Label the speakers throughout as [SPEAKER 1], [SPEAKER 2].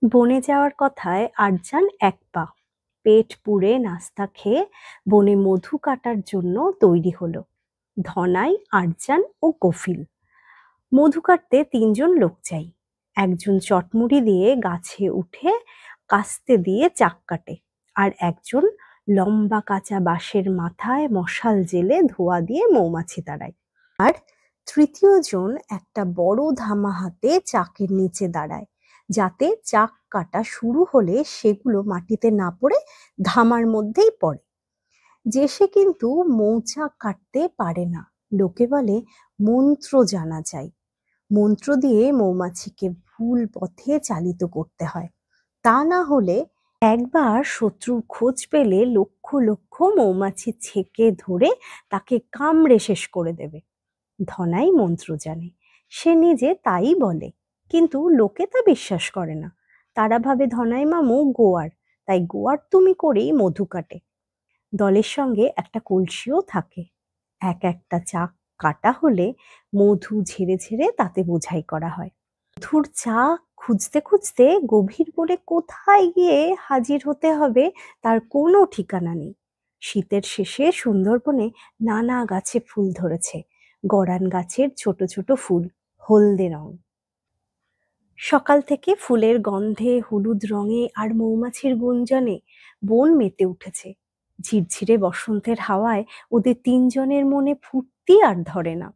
[SPEAKER 1] বনে যাওয়ার কথায় আরজান এক পা পেট পুড়ে নাস্তা খেয়ে বনে মধু কাটার জন্য তৈরি হলো। ধনাই, আরজান ও কফিল। মধু কাটতে তিনজন লোক চাই। একজন চটমুড়ি দিয়ে গাছে উঠে কাস্তে দিয়ে চাক কাটে, আর একজন লম্বা কাঁচা বাঁশের মাথায় মশাল জেলে ধোঁয়া দিয়ে মৌমাছি তাড়ায়। আর তৃতীয় জন একটা বড় ধামা হাতে চাকের নিচে দাঁড়ায়, যাতে চাক কাটা শুরু হলে সেগুলো মাটিতে না পড়ে ধামার মধ্যেই পড়ে। যে সে কিন্তু মৌচাক কাটতে পারে না। লোকে বলে মন্ত্র জানা চাই। মন্ত্র দিয়ে মৌমাছিকে ভুল পথে চালিত করতে হয়। তা না হলে একবার শত্রুর খোঁজ পেলে লক্ষ লক্ষ মৌমাছি ছেকে ধরে তাকে কামড়ে শেষ করে দেবে। ধনাই মন্ত্র জানে, সে নিজে তাই বলে, কিন্তু লোকে তা বিশ্বাস করে না। তারা ভাবে ধনাই মামু গোয়ার, তাই গোয়ার তুমি করেই মধু কাটে। দলের সঙ্গে একটা কলসিও থাকে। এক একটা চাক কাটা হলে মধু ঝেড়ে ঝেড়ে তাতে বোঝাই করা হয়। মধুর চাক খুঁজতে খুঁজতে গভীর বনে কোথায় গিয়ে হাজির হতে হবে তার কোনো ঠিকানা নেই। শীতের শেষে সুন্দরবনে নানা গাছে ফুল ধরেছে। গরান গাছের ছোট ছোট ফুল, হলদে রং। সকাল থেকে ফুলের গন্ধে, হলুদ রঙে আর মৌমাছির গুঞ্জনে বন মেতে উঠেছে। ঝিরঝিরে বসন্তের হাওয়ায় ওদের তিনজনের মনে ফুর্তি আর ধরে না।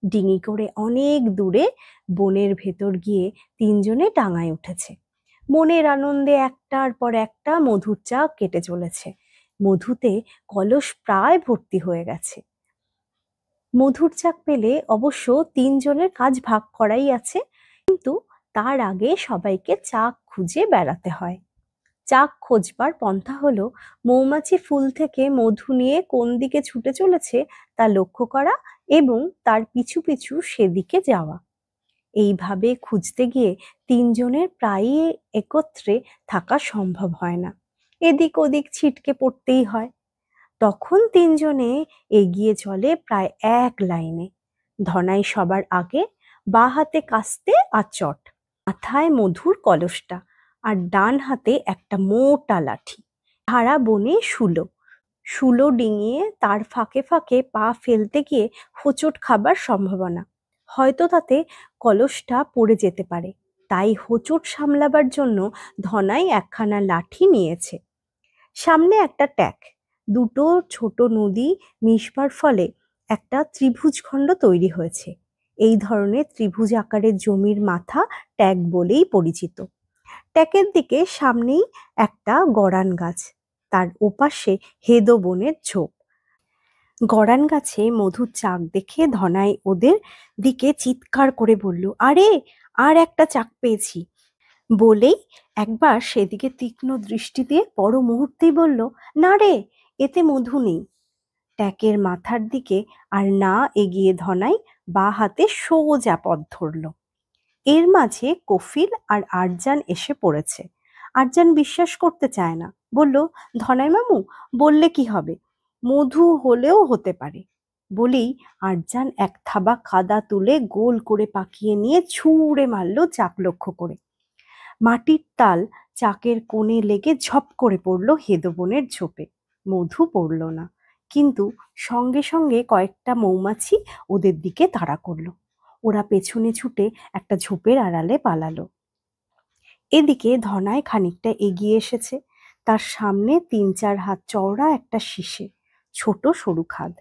[SPEAKER 1] ডিঙি করে অনেক দূরে বনের ভেতর গিয়ে তিনজনে ডাঙায় উঠেছে। মনের আনন্দে একটার পর একটা মধুর চাক কেটে চলেছে। মধুতে কলস প্রায় ভর্তি হয়ে গেছে। মধুর চাক পেলে অবশ্য তিনজনের কাজ ভাগ করাই আছে, কিন্তু তার আগে সবাইকে চাক খুঁজে বেড়াতে হয়। চাক খোঁজবার পন্থা হলো মৌমাছি ফুল থেকে মধু নিয়ে কোন দিকে ছুটে চলেছে তা লক্ষ্য করা এবং তার পিছু পিছু সেদিকে যাওয়া। এইভাবে খুঁজতে গিয়ে তিনজনের প্রায়ই একত্রে থাকা সম্ভব হয় না। এদিক ওদিক ছিটকে পড়তেই হয়। তখন তিনজনে এগিয়ে চলে প্রায় এক লাইনে। ধনাই সবার আগে, বাঁ হাতে কাস্তে আর চট, মাথায় মধুর কলসটা, আর ডান হাতে একটা মোটা লাঠি। সারা বনে শুলো ডিঙিয়ে তার ফাঁকে ফাঁকে পা ফেলতে গিয়ে হোঁচট খাবার সম্ভাবনা। হয়তো তাতে কলসটা পড়ে যেতে পারে, তাই হোঁচট সামলাবার জন্য ধনাই একখানা লাঠি নিয়েছে। সামনে একটা ট্যাক, দুটো ছোট নদী মিশবার ফলে একটা ত্রিভুজখণ্ড তৈরি হয়েছে। এই ধরনের ত্রিভুজ আকারের জমির মাথা ট্যাক বলেই পরিচিত। ট্যাকের দিকে সামনেই একটা গরান গাছ, তার ওপাশে হেদো বনের ঝোপ। গরান গাছে মধুর চাক দেখে ধনাই ওদের দিকে চিৎকার করে বলল, আরে, আর একটা চাক পেয়েছি। বলেই একবার সেদিকে তীক্ষ্ণ দৃষ্টি দিয়ে পর মুহূর্তেই বলল, না রে, এতে মধু নেই। ট্যাকের মাথার দিকে আর না এগিয়ে ধনাই বাঁ হাতে সোজা পথ ধরল। এর মাঝে কফিল আর আরজান এসে পড়েছে। আরজান বিশ্বাস করতে চায় না, বলল, ধনাই মামু, বললে কি হবে, মধু হলেও হতে পারে। বলেই আরজান এক থাবা কাদা তুলে গোল করে পাকিয়ে নিয়ে ছুঁড়ে মারল চাক লক্ষ্য করে। মাটির তাল চাকের কোণে লেগে ঝপ করে পড়ল হেদো বনের ঝোপে। মধু পড়ল না, কিন্তু সঙ্গে সঙ্গে কয়েকটা মৌমাছি ওদের দিকে তাড়া করলো। ওরা পেছনে ছুটে একটা ঝোপের আড়ালে পালালো। এদিকে ধনাই খানিকটা এগিয়ে এসেছে। তার সামনে ৩-৪ হাত চওড়া একটা শিশে, ছোট সরু খাদ।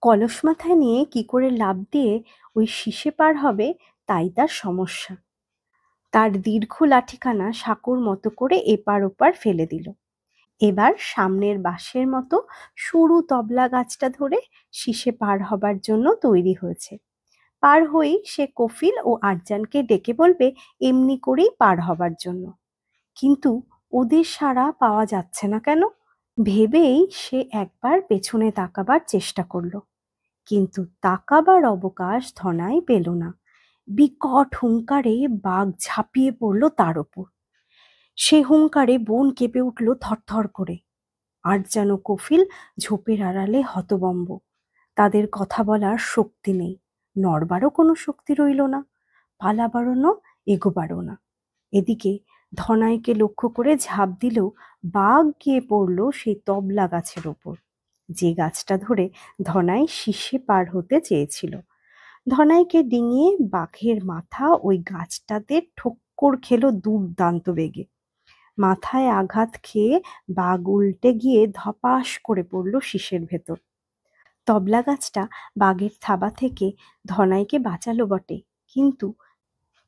[SPEAKER 1] কলস মাথায় নিয়ে কি করে লাফ দিয়ে ওই শিশে পার হবে তাই তার সমস্যা। তার দীর্ঘ লাঠিখানা সাঁকোর মতো করে এপার ওপার ফেলে দিল। এবার সামনের বাঁশের মতো সরু তবলা গাছটা ধরে শিশে পার হবার জন্য তৈরি হয়েছে। পার হয়েই সে কফিল ও আরজানকে ডেকে বলবে এমনি করেই পার হবার জন্য। কিন্তু ওদের সাড়া পাওয়া যাচ্ছে না কেন ভেবেই সে একবার পেছনে তাকাবার চেষ্টা করলো, কিন্তু তাকাবার অবকাশ ধনাই পেল না। বিকট হুঙ্কারে বাঘ ঝাঁপিয়ে পড়ল তার ওপর। সে হুঙ্কারে বন কেঁপে উঠল থরথর করে। আরজান ও কফিল ঝোপের আড়ালে হতবম্ব। তাদের কথা বলার শক্তি নেই, নড়বারও কোনো শক্তি রইল না, পালাবারও না, এগোবারও না। এদিকে ধনাইকে লক্ষ্য করে ঝাঁপ দিলেও বাঘ গিয়ে পড়ল সেই তবলা গাছের ওপর, যে গাছটা ধরে ধনাই শীর্ষে পার হতে চেয়েছিল। ধনাইকে ডিঙিয়ে বাঘের মাথা ওই গাছটাতে ঠোক্কর খেলো দুর্দান্ত বেগে। মাথায় আঘাত খেয়ে বাঘ উল্টে গিয়ে ধপাস করে পড়ল শীষের ভেতর। তবলা গাছটা বাঘের থাবা থেকে ধনাইকে বাঁচালো বটে, কিন্তু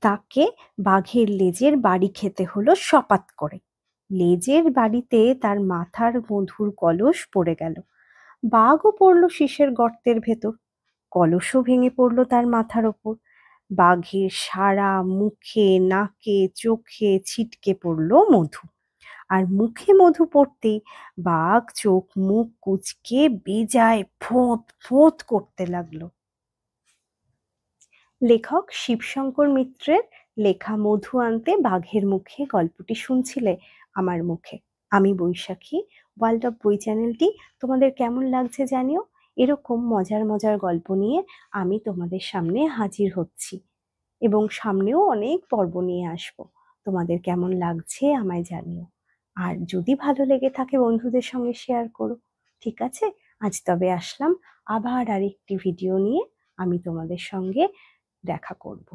[SPEAKER 1] তাকে বাঘের লেজের বাড়ি খেতে হলো সপাত করে। লেজের বাড়িতে তার মাথার মধুর কলস পড়ে গেল। বাঘও পড়ল শীষের গর্তের ভেতর। কলসও ভেঙে পড়ল তার মাথার ওপর। বাঘের সারা মুখে, নাকে, চোখে ছিটকে পড়ল মধু। আর মুখে মধু পড়তেই বাঘ চোখ মুখ কুঁচকে বেজায় ফোঁত ফোঁত করতে লাগলো। লেখক শিবশঙ্কর মিত্রের লেখা মধু আনতে বাঘের মুখে গল্পটি শুনছিলে আমার মুখে। আমি বৈশাখী। ওয়ার্ল্ড অফ বই চ্যানেলটি তোমাদের কেমন লাগছে জানিও। এরকম মজার মজার গল্প নিয়ে আমি তোমাদের সামনে হাজির হচ্ছি, এবং সামনেও অনেক পর্ব নিয়ে আসবো। তোমাদের কেমন লাগছে আমায় জানিও। আর যদি ভালো লেগে থাকে বন্ধুদের সঙ্গে শেয়ার করো। ঠিক আছে, আজ তবে আসলাম আবার আরেকটি ভিডিও নিয়ে। আমি তোমাদের সঙ্গে দেখা করব।